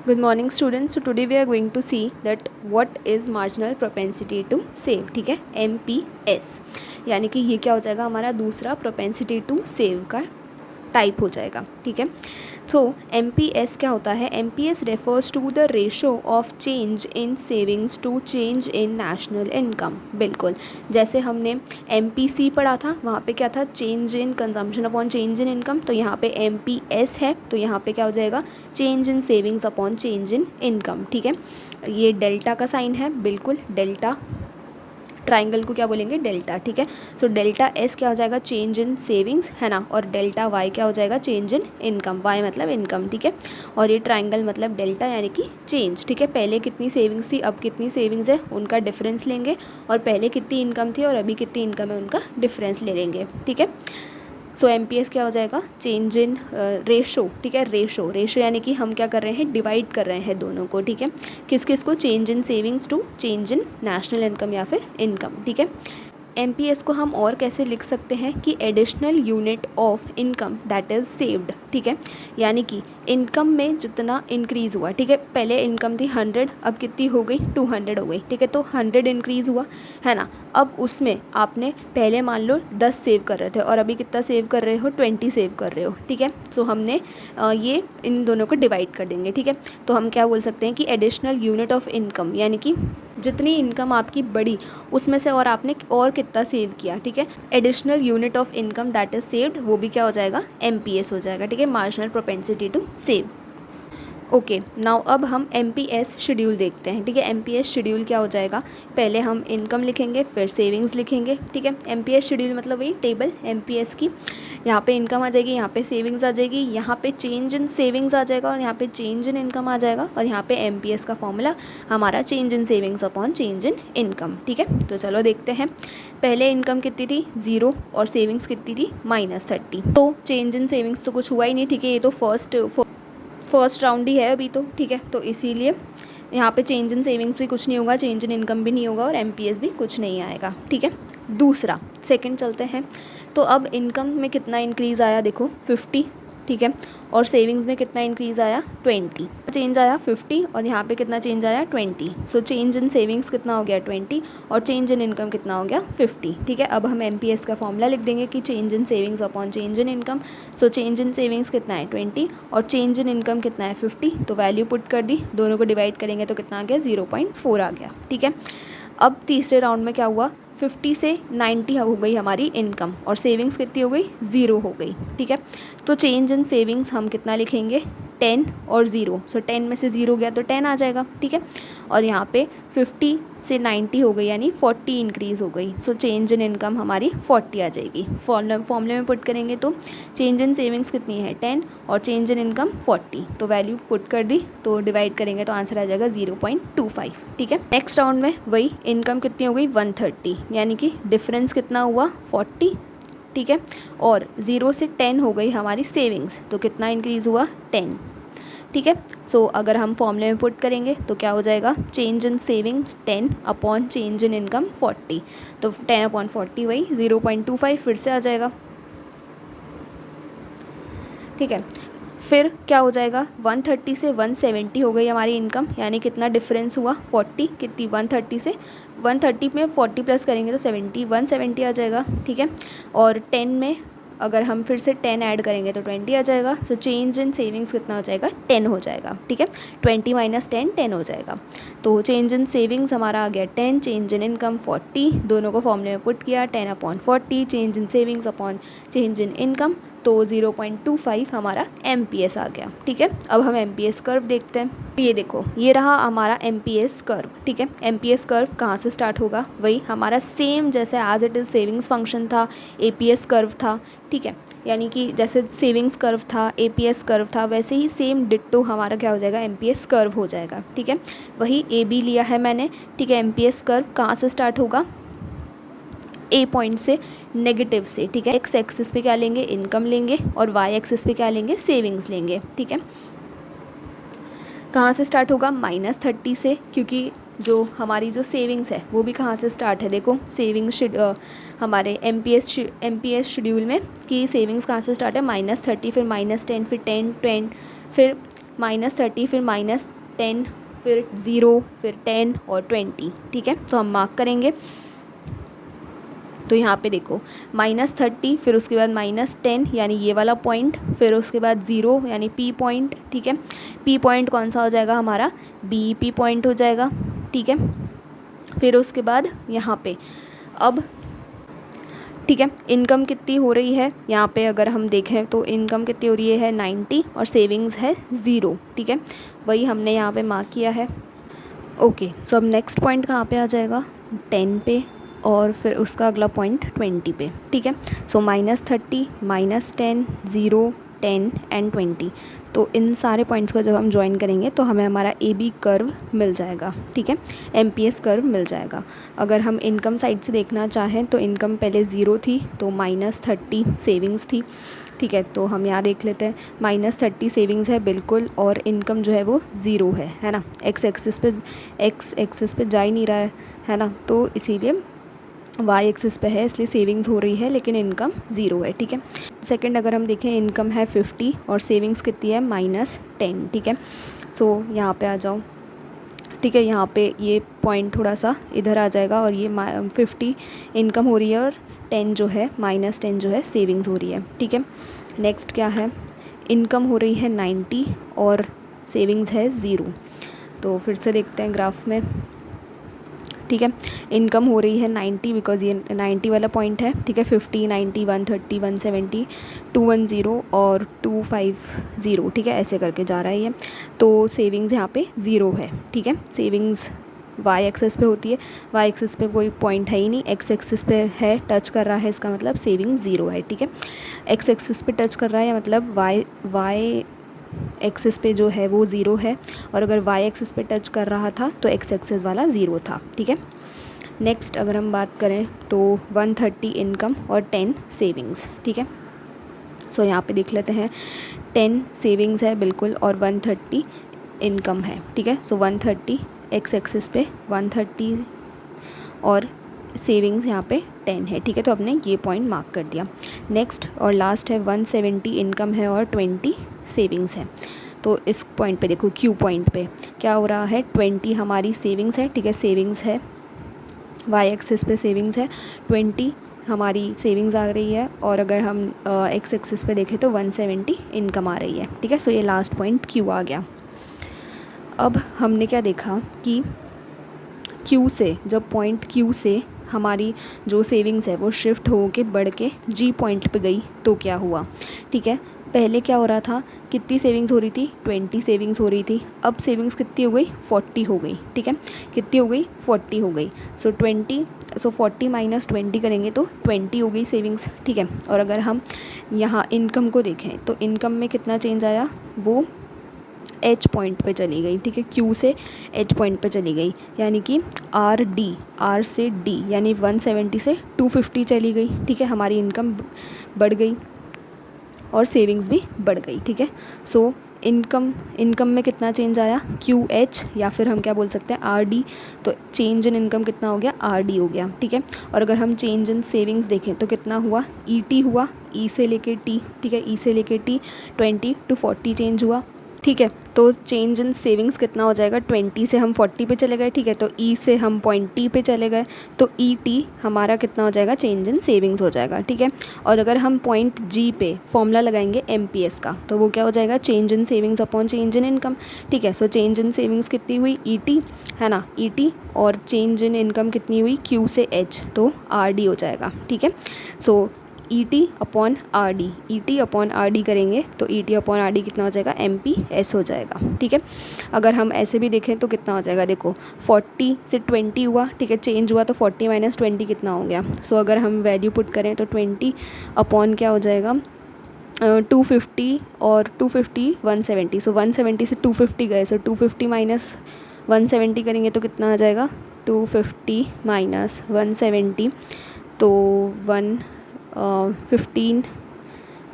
Good morning students. So today we are going to see that what is marginal propensity to save. ठीक है, MPS यानी कि ये क्या हो जाएगा, हमारा दूसरा propensity to save का टाइप हो जाएगा. ठीक है, सो MPS क्या होता है? MPS refers to the ratio of change in savings to change in national income. बिल्कुल जैसे हमने MPC पढ़ा था, वहाँ पे क्या था, change in consumption upon change in income. तो यहाँ पे MPS है, तो यहाँ पे क्या हो जाएगा, change in savings upon change in income. ठीक है, ये डेल्टा का साइन है, बिल्कुल डेल्टा, ट्राइंगल को क्या बोलेंगे, डेल्टा. ठीक है, सो डेल्टा एस क्या हो जाएगा, चेंज इन सेविंग्स, है ना, और डेल्टा वाई क्या हो जाएगा, चेंज इन इनकम. वाई मतलब इनकम. ठीक है, और ये ट्राइंगल मतलब डेल्टा यानी कि चेंज. ठीक है, पहले कितनी सेविंग्स थी, अब कितनी सेविंग्स है, उनका डिफरेंस लेंगे, और पहले कितनी इनकम थी और अभी कितनी इनकम है, उनका डिफरेंस ले लेंगे. ठीक है, सो MPS क्या हो जाएगा, चेंज इन रेशो. ठीक है, रेशो यानी कि हम क्या कर रहे हैं, डिवाइड कर रहे हैं दोनों को. ठीक है, किस किस को, change in savings to change in national income या फिर इनकम. ठीक है, MPS को हम और कैसे लिख सकते हैं कि additional unit of income that is saved. ठीक है, यानी कि इनकम में जितना इंक्रीज़ हुआ. ठीक है, पहले इनकम थी 100, अब कितनी हो गई, 200 हो गई. ठीक है, तो 100 इंक्रीज़ हुआ, है ना. अब उसमें आपने पहले मान लो 10 सेव कर रहे थे और अभी कितना सेव कर रहे हो, 20 सेव कर रहे हो. ठीक है, सो हमने ये इन दोनों को डिवाइड कर देंगे. ठीक है, तो हम क्या बोल सकते हैं कि एडिशनल यूनिट ऑफ इनकम यानी कि जितनी इनकम आपकी बढ़ी उसमें से और आपने और कितना सेव किया. ठीक है, additional unit of income that is saved, वो भी क्या हो जाएगा, MPS हो जाएगा. ठीक है, marginal propensity to save. Okay, now अब हम MPS शेड्यूल देखते हैं. ठीक है, MPS शेड्यूल क्या हो जाएगा, पहले हम इनकम लिखेंगे फिर सेविंग्स लिखेंगे. ठीक है, MPS शेड्यूल मतलब वही टेबल MPS की, यहाँ पे इनकम आ जाएगी, यहाँ पे सेविंग्स आ जाएगी, यहाँ पे चेंज इन सेविंग्स आ जाएगा और यहाँ पे चेंज इन इनकम आ जाएगा, और यहाँ पे MPS का फॉर्मूला हमारा change in savings upon change in income. ठीक है, तो चलो देखते हैं. पहले इनकम कितनी थी, 0, और सेविंग्स कितनी थी, -30. तो चेंज इन सेविंग्स तो कुछ हुआ ही नहीं. ठीक है, ये तो फर्स्ट राउंड ही है अभी तो. ठीक है, तो इसीलिए यहाँ पे चेंज इन सेविंग्स भी कुछ नहीं होगा, चेंज इन इनकम भी नहीं होगा और MPS भी कुछ नहीं आएगा. ठीक है, दूसरा सेकंड चलते हैं. तो अब इनकम में कितना इंक्रीज़ आया, देखो 50. ठीक है, और सेविंग्स में कितना इंक्रीज़ आया, 20. चेंज आया 50 और यहाँ पे कितना चेंज आया, 20. सो चेंज इन सेविंग्स कितना हो गया, 20, और चेंज इन इनकम कितना हो गया, 50. ठीक है, अब हम MPS का फॉर्मूला लिख देंगे कि change in savings upon change in income. So change in savings कितना है, 20, और चेंज इन इनकम कितना है, 50. तो वैल्यू पुट कर दी, दोनों को डिवाइड करेंगे तो कितना आ गया, 0.4 आ गया. ठीक है, अब तीसरे राउंड में क्या हुआ, 50 से 90 हो गई हमारी इनकम और सेविंग्स कितनी हो गई, 0 हो गई. ठीक है, तो चेंज इन सेविंग्स हम कितना लिखेंगे, 10 और 0. सो 10 में से 0 गया तो 10 आ जाएगा. ठीक है, और यहाँ पे 50 से 90 हो गई यानी 40 इंक्रीज़ हो गई. सो चेंज इन इनकम हमारी 40 आ जाएगी. फॉर्मूले में पुट करेंगे तो चेंज इन सेविंग्स कितनी है, 10, और चेंज इन इनकम 40. तो वैल्यू पुट कर दी, तो डिवाइड करेंगे तो आंसर आ जाएगा 0.25. ठीक है, नेक्स्ट राउंड में वही इनकम कितनी हो गई, 130, यानी कि डिफरेंस कितना हुआ, 40. ठीक है, और 0 से 10 हो गई हमारी सेविंग्स, तो कितना इंक्रीज़ हुआ, 10. ठीक है, सो अगर हम फॉर्मूले में पुट करेंगे तो क्या हो जाएगा, change in savings 10 upon change in income 40. तो 10 अपॉन 40 वही 0.25 फिर से आ जाएगा. ठीक है, फिर क्या हो जाएगा, 130 से 170 हो गई हमारी इनकम, यानी कितना डिफरेंस हुआ, 40. कितनी, 130 से 130 में 40 प्लस करेंगे तो 170 आ जाएगा. ठीक है, और 10 में अगर हम फिर से 10 ऐड करेंगे तो 20 आ जाएगा. सो चेंज इन सेविंग्स कितना हो जाएगा, 10 हो जाएगा. ठीक है, 20 माइनस 10 हो जाएगा. तो चेंज इन सेविंग्स हमारा आ गया 10, चेंज इन इनकम 40. दोनों को फॉर्मूले में पुट किया, 10 upon 40, change in savings upon change in income, तो 0.25 हमारा MPS आ गया. ठीक है, अब हम MPS कर्व देखते हैं. ये देखो, ये रहा हमारा MPS कर्व. ठीक है, MPS कर्व कहाँ से स्टार्ट होगा, वही हमारा सेम जैसे as it is savings function था, APS कर्व था. ठीक है, यानी कि जैसे सेविंग्स कर्व था, APS कर्व था, वैसे ही सेम डिट्टो हमारा क्या हो जाएगा, MPS कर्व हो जाएगा. ठीक है, वही AB लिया है मैंने. ठीक है, MPS कर्व कहाँ से स्टार्ट होगा, A पॉइंट से, नेगेटिव से. ठीक है, X एक्सिस पे क्या लेंगे, इनकम लेंगे, और Y एक्सिस पे क्या लेंगे, सेविंग्स लेंगे. ठीक है, कहाँ से स्टार्ट होगा, -30 से, क्योंकि जो हमारी जो सेविंग्स है वो भी कहाँ से स्टार्ट है, देखो सेविंग हमारे MPS शेड्यूल में कि सेविंग्स कहाँ से स्टार्ट है, -30, फिर -10, फिर 10, फिर -30, फिर -10, फिर 0, फिर 10 और 20, ठीक है। तो हम मार्क करेंगे। तो यहाँ पे देखो -30, फिर उसके बाद -10 यानी ये वाला पॉइंट, फिर उसके बाद 0 यानी P पॉइंट, ठीक है। P पॉइंट कौन सा हो जाएगा हमारा, BEP पॉइंट हो जाएगा, ठीक है। फिर उसके बाद यहाँ पे अब, ठीक है, इनकम कितनी हो रही है यहाँ पे अगर हम देखें तो इनकम कितनी हो रही है 90 और सेविंग्स है 0, ठीक है। वही हमने यहाँ पे मार्क किया है। ओके, सो अब नेक्स्ट पॉइंट कहाँ पे आ जाएगा, 10 पे, और फिर उसका अगला पॉइंट 20 पे, ठीक है। सो -30, -10, 0, 10 एंड 20। तो इन सारे पॉइंट्स को जब हम ज्वाइन करेंगे तो हमें हमारा AB कर्व मिल जाएगा, ठीक है, MPS कर्व मिल जाएगा। अगर हम इनकम साइड से देखना चाहें तो इनकम पहले 0 थी, तो -30 सेविंग्स थी, ठीक है। तो हम यहाँ देख लेते हैं, -30 सेविंग्स है बिल्कुल, और इनकम जो है वो 0 है ना। एक्स एक्सिस पे जा ही नहीं रहा है ना, तो इसीलिए वाई एक्सिस पे है, इसलिए सेविंग्स हो रही है लेकिन इनकम 0 है, ठीक है। सेकंड अगर हम देखें, इनकम है 50 और सेविंग्स कितनी है -10, ठीक है। सो यहाँ पे आ जाओ, ठीक है। यहाँ पे ये पॉइंट थोड़ा सा इधर आ जाएगा, और ये 50 इनकम हो रही है और 10 जो है -10 जो है सेविंग्स हो रही है, ठीक है। नेक्स्ट क्या है, इनकम हो रही है 90 और सेविंग्स है 0। तो फिर से देखते हैं ग्राफ में, ठीक है। इनकम हो रही है 90 बिकॉज ये 90 वाला पॉइंट है, ठीक है। 50, 90, 130, 170, 210 और 250, ठीक है, ऐसे करके जा रहा है ये। तो सेविंग्स यहाँ पे 0 है, ठीक है। सेविंग्स वाई एक्सिस पे होती है, वाई एक्सिस पे कोई पॉइंट है ही नहीं, एक्स एक्सिस पे है, टच कर रहा है, इसका मतलब सेविंग 0 है, ठीक है। एक्स एक्सिस पे टच कर रहा है मतलब वाई एक्सिस पे जो है वो 0 है, और अगर वाई एक्सिस पे टच कर रहा था तो एक्स एक्सिस वाला 0 था, ठीक है। नेक्स्ट अगर हम बात करें तो 130 इनकम और 10 सेविंग्स, ठीक है। सो यहाँ पे देख लेते हैं, 10 सेविंग्स है बिल्कुल और 130 इनकम है, ठीक है। सो 130 एक्स एक्सिस पे 130 और सेविंग्स यहाँ पे 10 है, ठीक है। तो आपने ये पॉइंट मार्क कर दिया। नेक्स्ट और लास्ट है 170 इनकम है और 20 सेविंग्स है। तो इस पॉइंट पे देखो, क्यू पॉइंट पे क्या हो रहा है, 20 हमारी सेविंग्स है, ठीक है, सेविंग्स है, वाई एक्सिस पे सेविंग्स है, 20 हमारी सेविंग्स आ रही है, और अगर हम एक्स एक्सिस पे देखें तो 170 इनकम आ रही है, ठीक है। सो ये लास्ट पॉइंट क्यू आ गया। अब हमने क्या देखा कि क्यू से, जब पॉइंट क्यू से हमारी जो सेविंग्स है वो शिफ्ट हो के बढ़ के जी पॉइंट पे गई तो क्या हुआ, ठीक है। पहले क्या हो रहा था, कितनी सेविंग्स हो रही थी, 20 सेविंग्स हो रही थी। अब सेविंग्स कितनी हो गई, 40 हो गई, ठीक है। कितनी हो गई, 40 हो गई। सो 40 माइनस 20 करेंगे तो 20 हो गई सेविंग्स, ठीक है। और अगर हम यहाँ इनकम को देखें तो इनकम में कितना चेंज आया, वो एच पॉइंट पे चली गई, ठीक है। क्यू से एच पॉइंट पे चली गई, यानी कि आर से डी यानी 170 से 250 चली गई, ठीक है। हमारी इनकम बढ़ गई और सेविंग्स भी बढ़ गई, ठीक है। सो इनकम में कितना चेंज आया, क्यू एच, या फिर हम क्या बोल सकते हैं आर डी। तो चेंज इन इनकम कितना हो गया, आर डी हो गया, ठीक है। और अगर हम चेंज इन सेविंग्स देखें तो कितना हुआ, ई टी हुआ, ई से लेके टी, ठीक है, ई से लेके टी 20 to 40 चेंज हुआ, ठीक है। तो चेंज इन सेविंग्स कितना हो जाएगा, 20 से हम 40 पे चले गए, ठीक है। तो ई से हम पॉइंट टी पे चले गए, तो ई टी हमारा कितना हो जाएगा, चेंज इन सेविंग्स हो जाएगा, ठीक है। और अगर हम पॉइंट जी पे फॉर्मूला लगाएंगे एमपीएस का, तो वो क्या हो जाएगा, change in savings upon change in income, ठीक है। सो चेंज इन सेविंग्स कितनी हुई, ई टी है ना, ई टी, और चेंज इन इनकम कितनी हुई, क्यू से एच, तो आर डी हो जाएगा, ठीक है। So E T upon R D, E T upon R D करेंगे तो E T upon R D कितना हो जाएगा, एम पी एस हो जाएगा, ठीक है। अगर हम ऐसे भी देखें तो कितना हो जाएगा, देखो 40 से 20 हुआ, ठीक है, चेंज हुआ, तो 40 माइनस 20 कितना हो गया। सो अगर हम वैल्यू पुट करें तो 20 अपॉन क्या हो जाएगा, 250 और 250 170। सो 170 से 250 गए, सो 250 माइनस 170 करेंगे तो कितना आ जाएगा, 250 माइनस 170, तो 15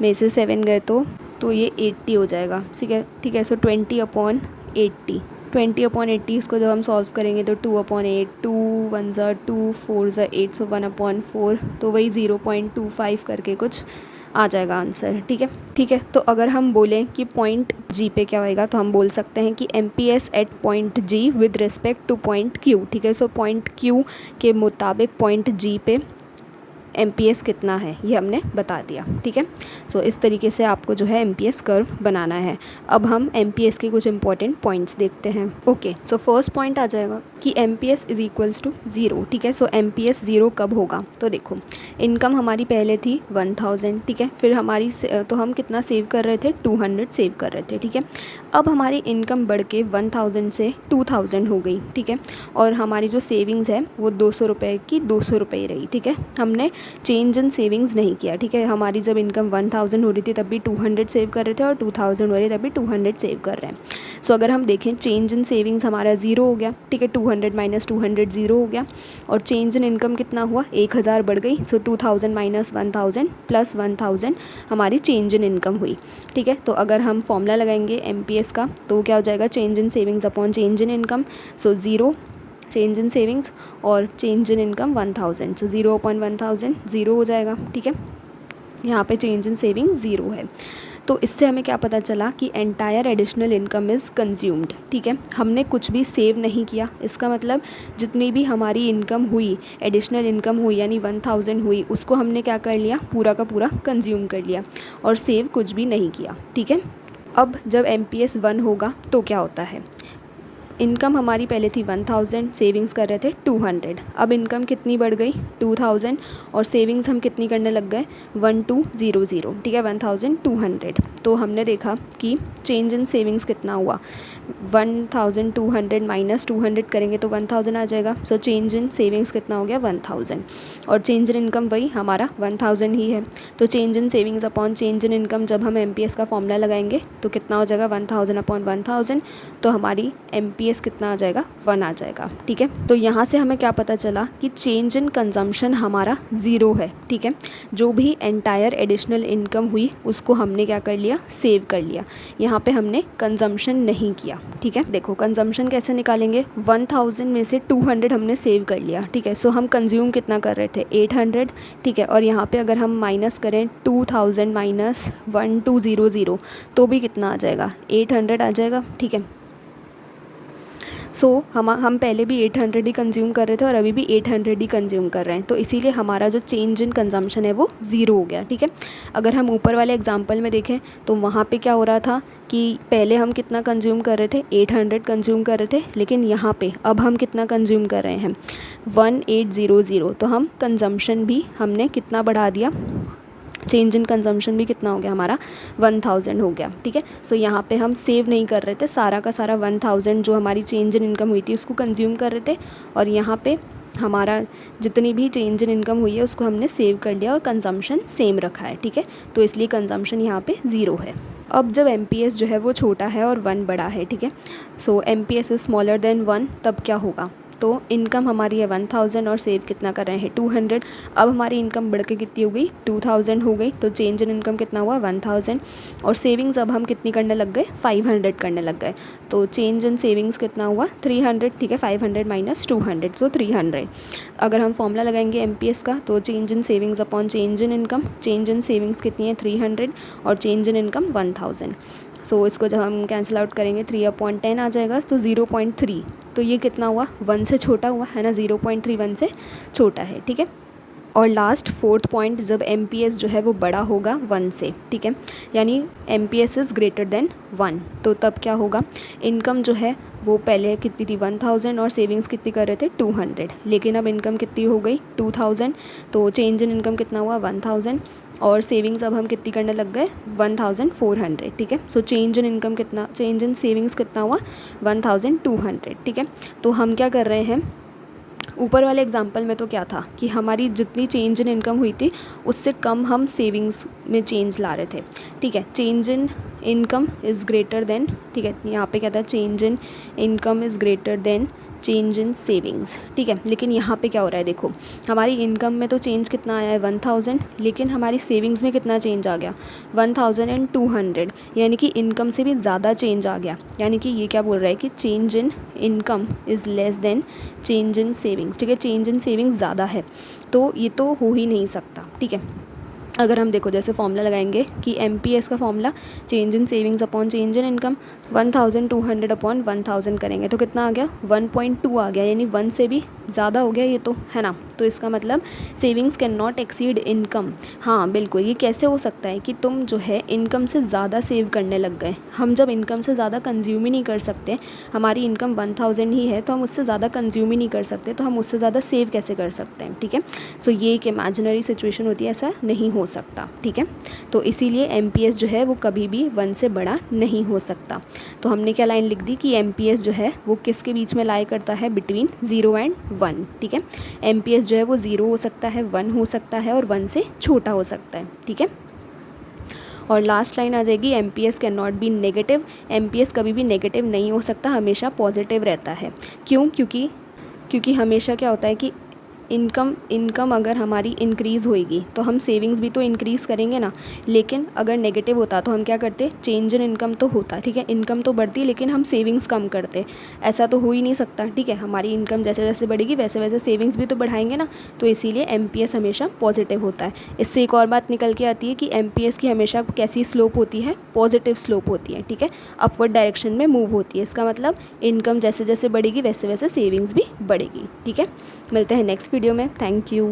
में से 7 गए तो ये 80 हो जाएगा, ठीक है, ठीक है। सो 20 अपॉन 80, 20 अपॉन 80 इसको जब हम सॉल्व करेंगे तो 2 अपॉन 8, 2 1 ज़ा 2, 4 ज़ा 8, सो 1 अपॉन 4, तो वही 0.25 करके कुछ आ जाएगा आंसर, ठीक है, ठीक है। तो अगर हम बोलें कि पॉइंट जी पे क्या होएगा, तो हम बोल सकते हैं कि MPS at point G with respect to point Q, ठीक है। सो पॉइंट क्यू के मुताबिक पॉइंट जी पे MPS कितना है ये हमने बता दिया, ठीक है। सो इस तरीके से आपको जो है MPS कर्व बनाना है। अब हम MPS के कुछ इंपॉर्टेंट पॉइंट्स देखते हैं। ओके, सो फर्स्ट पॉइंट आ जाएगा कि MPS इज इक्वल्स टू 0, ठीक है। सो MPS 0 कब होगा, तो देखो इनकम हमारी पहले थी 1000, ठीक है। फिर हमारी तो हम कितना सेव कर रहे थे, 200 सेव कर रहे थे, ठीक है। अब हमारी इनकम बढ़ के 1000 से 2000 हो गई, ठीक है। और हमारी जो सेविंग्स है वो 200 रुपये की 200 रुपये ही रही, ठीक है। हमने चेंज इन सेविंग्स नहीं किया, ठीक है। हमारी जब इनकम 1000 हो रही थी तब भी 200 सेव कर रहे थे और 2000 हो रही तब भी 200 सेव कर रहे हैं। सो अगर हम देखें चेंज इन सेविंग्स हमारा 0 हो गया, ठीक है। 200 माइनस 200 0 हो गया। और चेंज इन इनकम कितना हुआ, 1000 बढ़ गई। सो 2000 माइनस 1000 प्लस 1000 हमारी चेंज इन इनकम हुई, ठीक है। तो अगर हम फॉर्मूला लगाएंगे MPS का तो क्या हो जाएगा, change in savings upon change in income. So 0 change in savings और change in income 1000, so 0 upon 1000 0 हो जाएगा, ठीक है। यहाँ पे चेंज इन सेविंग 0 है। तो इससे हमें क्या पता चला कि entire additional income is consumed, ठीक है। हमने कुछ भी सेव नहीं किया, इसका मतलब जितनी भी हमारी इनकम हुई, एडिशनल इनकम हुई यानी 1000 हुई, उसको हमने क्या कर लिया, पूरा का पूरा कंज्यूम कर लिया और सेव कुछ भी नहीं किया, ठीक है। अब जब MPS 1 होगा तो क्या होता है, इनकम हमारी पहले थी 1000, सेविंग्स कर रहे थे 200। अब इनकम कितनी बढ़ गई 2000 और सेविंग्स हम कितनी करने लग गए 1200, ठीक है, 1200। तो हमने देखा कि चेंज इन सेविंग्स कितना हुआ, 1200 माइनस 200 करेंगे तो 1000 आ जाएगा। सो चेंज इन सेविंग्स कितना हो गया 1000 और चेंज इन इनकम वही हमारा 1000 ही है। तो change in savings upon change in income जब हम MPS का फॉर्मूला लगाएंगे तो कितना हो जाएगा 1000 अपॉन 1000, तो हमारी MPS कितना आ जाएगा 1 आ जाएगा, ठीक है। तो यहाँ से हमें क्या पता चला कि चेंज इन कंजम्पशन हमारा 0 है, ठीक है। जो भी एंटायर एडिशनल इनकम हुई उसको हमने क्या कर लिया, सेव कर लिया। यहाँ पे हमने कंजम्पशन नहीं किया, ठीक है। देखो कंजम्पशन कैसे निकालेंगे, 1000 में से 200 हमने सेव कर लिया, ठीक है। सो हम कंज्यूम कितना कर रहे थे 800, ठीक है। और यहाँ पे अगर हम माइनस करें 2000 माइनस 1200 तो भी कितना आ जाएगा 800 आ जाएगा, ठीक है। सो हम पहले भी 800 ही कंज्यूम कर रहे थे और अभी भी 800 ही कंज्यूम कर रहे हैं, तो इसीलिए हमारा जो चेंज इन कंजम्पशन है वो 0 हो गया, ठीक है। अगर हम ऊपर वाले एग्जांपल में देखें तो वहाँ पे क्या हो रहा था कि पहले हम कितना कंज्यूम कर रहे थे 800 कंज्यूम कर रहे थे, लेकिन यहाँ पे अब हम कितना कंज्यूम कर रहे हैं 1800। तो हम कंजम्पशन भी हमने कितना बढ़ा दिया, चेंज इन कंजम्पशन भी कितना हो गया हमारा 1000 हो गया, ठीक है। सो यहाँ पे हम सेव नहीं कर रहे थे, सारा का सारा 1000 जो हमारी चेंज इन इनकम हुई थी उसको कंज्यूम कर रहे थे और यहाँ पे हमारा जितनी भी चेंज इन इनकम हुई है उसको हमने सेव कर लिया और कंजम्पशन सेम रखा है, ठीक है। तो इसलिए कंजम्पशन यहाँ पे 0 है। अब जब MPS जो है वो छोटा है और 1 बड़ा है, ठीक है। सो MPS इज स्मॉलर देन 1, तब क्या होगा, तो इनकम हमारी है 1000 और सेव कितना कर रहे हैं 200। अब हमारी इनकम बढ़ के कितनी हो गई 2000 हो गई, तो चेंज इन इनकम कितना हुआ 1000 और सेविंग्स अब हम कितनी करने लग गए 500 करने लग गए। तो चेंज इन सेविंग्स कितना हुआ 300, ठीक है। 500 माइनस 200 सो 300। अगर हम फॉर्मूला लगाएंगे MPS का तो change in savings upon change in income, change in savings कितनी है 300 और चेंज इन इनकम 1000। सो इसको जब हम कैंसिल आउट करेंगे 3/10 आ जाएगा, तो 0.3, तो ये कितना हुआ 1 से छोटा हुआ है ना, 0.3 1 से छोटा है, ठीक है। और लास्ट 4th पॉइंट, जब MPS जो है वो बड़ा होगा 1 से, ठीक है, यानी MPS इज़ ग्रेटर देन 1, तो तब क्या होगा, इनकम जो है वो पहले कितनी थी 1000 और सेविंग्स कितनी कर रहे थे 200, लेकिन अब इनकम कितनी हो गई 2000, तो चेंज इन इनकम कितना हुआ 1000 और सेविंग्स अब हम कितनी करने लग गए 1400, ठीक है। सो चेंज इन इनकम कितना, चेंज इन सेविंग्स कितना हुआ 1200, ठीक है। तो हम क्या कर रहे हैं, ऊपर वाले एग्जांपल में तो क्या था कि हमारी जितनी चेंज इन इनकम हुई थी उससे कम हम सेविंग्स में चेंज ला रहे थे, ठीक है। Change in income is greater than, ठीक है, यहाँ पे क्या था change in income is greater than change in savings, ठीक है। लेकिन यहाँ पे क्या हो रहा है, देखो हमारी इनकम में तो चेंज कितना आया है 1000, लेकिन हमारी सेविंग्स में कितना चेंज आ गया 1200, यानी कि इनकम से भी ज़्यादा चेंज आ गया। यानी कि ये क्या बोल रहा है कि change in income is less than change in savings, ठीक है। चेंज इन सेविंग्स ज़्यादा है, तो ये तो हो ही नहीं सकता, ठीक है। अगर हम देखो जैसे फॉर्मूला लगाएंगे कि MPS का formula change in savings upon change in income 1200 upon 1000 करेंगे तो कितना आ गया 1.2 आ गया, यानी 1 से भी ज़्यादा हो गया ये तो, है ना। तो इसका मतलब savings can not exceed income. हाँ बिल्कुल, ये कैसे हो सकता है कि तुम जो है इनकम से ज़्यादा सेव करने लग गए। हम जब इनकम से ज़्यादा कंज्यूम ही नहीं कर सकते, हमारी इनकम 1000 ही है तो हम उससे ज़्यादा कंज्यूम ही नहीं कर सकते, तो हम उससे ज़्यादा सेव कैसे कर सकते हैं, ठीक है। सो ये एक इमेजिनरी सिचुएशन होती है, ऐसा नहीं हो सकता, ठीक है। तो इसीलिए MPS जो है वो कभी भी 1 से बड़ा नहीं हो सकता। तो हमने क्या लाइन लिख दी कि MPS जो है वो किसके बीच में लाई करता है, बिटवीन 0 एंड 1, ठीक है। MPS जो है वो 0 हो सकता है, 1 हो सकता है और 1 से छोटा हो सकता है, ठीक है। और लास्ट लाइन आ जाएगी MPS can not be negative. MPS कभी भी नेगेटिव नहीं हो सकता, हमेशा पॉजिटिव रहता है। क्यों? क्योंकि हमेशा क्या होता है कि इनकम अगर हमारी इंक्रीज़ होएगी तो हम सेविंग्स भी तो इंक्रीज़ करेंगे ना। लेकिन अगर नेगेटिव होता तो हम क्या करते, चेंज इन इनकम तो होता, ठीक है, इनकम तो बढ़ती लेकिन हम सेविंग्स कम करते। ऐसा तो हो ही नहीं सकता, ठीक है। हमारी इनकम जैसे जैसे बढ़ेगी वैसे वैसे सेविंग्स भी तो बढ़ाएंगे ना। तो इसीलिए MPS हमेशा पॉजिटिव होता है। इससे एक और बात निकल के आती है कि MPS की हमेशा कैसी स्लोप होती है, पॉजिटिव स्लोप होती है, ठीक है, अपवर्ड डायरेक्शन में मूव होती है। इसका मतलब इनकम जैसे जैसे बढ़ेगी वैसे वैसे सेविंग्स भी बढ़ेगी, ठीक है। मिलते हैं नेक्स्ट वीडियो में। Thank you.